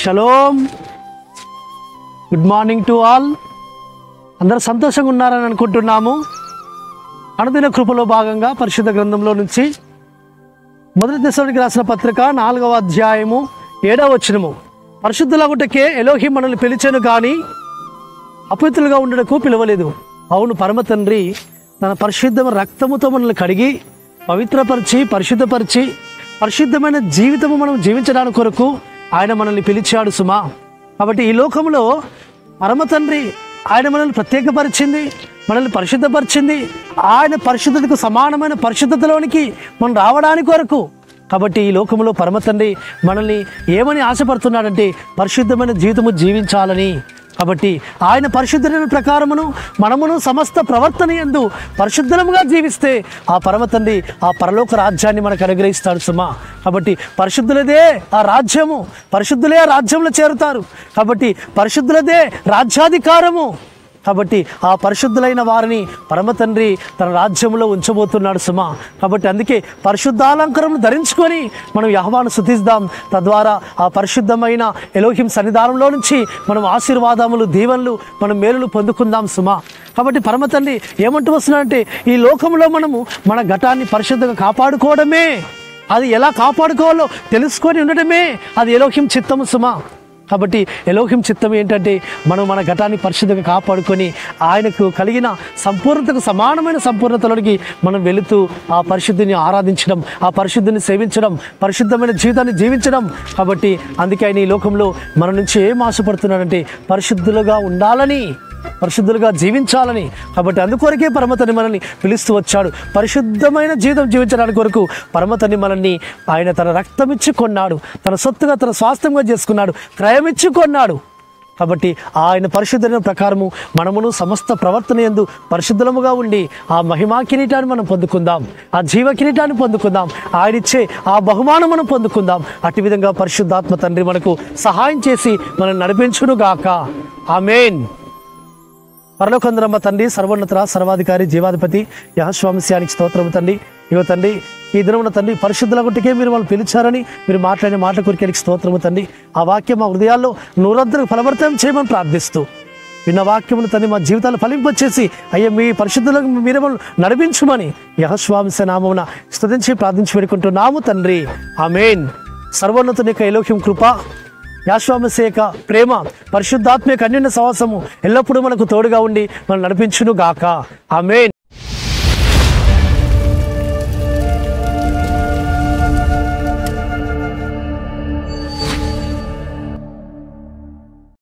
Shalom. Good morning to all. అందరూ సంతోషంగా ఉన్నారని అనుకుంటున్నాము. అనుదిన కృపలో భాగంగా పరిశుద్ధ గ్రంథంలో నుంచి మొదటి దశలోనికి రాసిన పత్రిక 4వ అధ్యాయము 7వ వచనము. పరిశుద్ధులగుటకే ఎలోహిం మనల్ని పిలిచెను కానీ అపవిత్రులుగా ఉండటకు పిలవలేదు. అవును, పరమ తండ్రి తన పరిశుద్ధమైన రక్తముతో మనల్ని కడిగి పవిత్రపరిచి పరిశుద్ధపరిచి పరిశుద్ధమైన జీవితము మనం జీవించడానికి కొరకు ఆయన మనల్ని పిలిచాడు సుమా. కాబట్టి ఈ లోకంలో పరమ తండ్రి ఆయన మనల్ని ప్రత్యేకపరిచింది, మనల్ని పరిశుద్ధపరిచింది. ఆయన పరిశుద్ధతకు సమానమైన పరిశుద్ధతలోనికి మనం రావడానికి కొరకు. కాబట్టి ఈ లోకంలో పరమ తండ్రి మనల్ని ఏమని ఆశపడుతున్నాడంటే పరిశుద్ధమైన జీవితము జీవించాలని. కాబట్టి ఆయన పరిశుద్ధమైన ప్రకారమును మనమును సమస్త ప్రవర్తన యందు పరిశుద్ధముగా జీవిస్తే ఆ పరమ తండ్రి ఆ పరలోక రాజ్యాన్ని మనకు అనుగ్రహిస్తాడు సుమా. కాబట్టి పరిశుద్ధులదే ఆ రాజ్యము, పరిశుద్ధులే ఆ రాజ్యంలో చేరుతారు. కాబట్టి పరిశుద్ధులదే రాజ్యాధికారము. కాబట్టి ఆ పరిశుద్ధులైన వారిని పరమ తండ్రి తన రాజ్యంలో ఉంచబోతున్నాడు సుమా. కాబట్టి అందుకే పరిశుద్ధాలంకరమును ధరించుకొని మనం యెహోవాను స్తుతిద్దాం. తద్వారా ఆ పరిశుద్ధమైన ఎలోహిం సన్నిధానంలో నుంచి మనం ఆశీర్వాదములు, దీవెనలు, మనం మేలులు పొందుకుందాం సుమా. కాబట్టి పరమ తండ్రి ఏమంటూ వస్తున్నాడంటే ఈ లోకంలో మనము మన ఘటాన్ని పరిశుద్ధంగా కాపాడుకోవడమే, అది ఎలా కాపాడుకోవాలో తెలుసుకొని ఉండటమే అది ఎలోహిం చిత్తము సుమా. కాబట్టి ఎలోహిం చిత్తం ఏంటంటే మనం మన ఘటాన్ని పరిశుద్ధంగా కాపాడుకొని ఆయనకు కలిగిన సంపూర్ణతకు సమానమైన సంపూర్ణతలోనికి మనం వెళుతూ ఆ పరిశుద్ధిని ఆరాధించడం, ఆ పరిశుద్ధిని సేవించడం, పరిశుద్ధమైన జీవితాన్ని జీవించడం. కాబట్టి అందుకే ఆయన ఈ లోకంలో మన నుంచి ఏం ఆశపడుతున్నాడంటే పరిశుద్ధులుగా ఉండాలని, పరిశుద్ధులుగా జీవించాలని. కాబట్టి అందుకొరకే పరమతని మనల్ని పిలుస్తూ వచ్చాడు. పరిశుద్ధమైన జీవితం జీవించడానికి కొరకు పరమతని మనల్ని ఆయన తన రక్తమిచ్చి కొన్నాడు, తన సొత్తుగా తన స్వాస్థ్యంగా చేసుకున్నాడు, క్రయమిచ్చి కొన్నాడు. కాబట్టి ఆయన పరిశుద్ధమైన ప్రకారము మనమును సమస్త ప్రవర్తన యందు పరిశుద్ధముగా ఉండి ఆ మహిమా కిరీటాన్ని మనం పొందుకుందాం, ఆ జీవ కిరీటాన్ని పొందుకుందాం, ఆయనిచ్చే ఆ బహుమానం మనం పొందుకుందాం. అట్టి విధంగా పరిశుద్ధాత్మ తండ్రి మనకు సహాయం చేసి మనం నడిపించును గాక. ఆమేన్. పరలోకందరమ్మ తండ్రి, సర్వోన్నత సర్వాధికారి జీవాధిపతి యెహోవానికి స్తోత్రము తండ్రి. ఇగో తండ్రి, ఈ దినమున తండ్రి పరిశుద్ధుల గుట్టికే మీరు వాళ్ళు పిలిచారని మీరు మాట్లాడిన మాట కొరికేనికి స్తోత్రము తండ్రి. ఆ వాక్యం మా హృదయాల్లో నూరంతరకు ఫలవర్తం చేయమని ప్రార్థిస్తూ విన్న వాక్యమును తండ్రి మా జీవితాలు ఫలింపచేసి అయ్యే మీ పరిశుద్ధులకు మీరే నడిపించుమని యెహోవా నామమున స్తుతించి ప్రార్థించి వేడుకుంటున్నాము తండ్రి. ఆమేన్. సర్వోన్నతుని యొక్క ఎలోహిం కృప, యెహోవా ప్రేమ, పరిశుద్ధాత్మ యొక్క అన్యోన్య సహవాసము ఎల్లప్పుడూ మనకు తోడుగా ఉండి మనం నడిపించును గాక. ఆమేన్.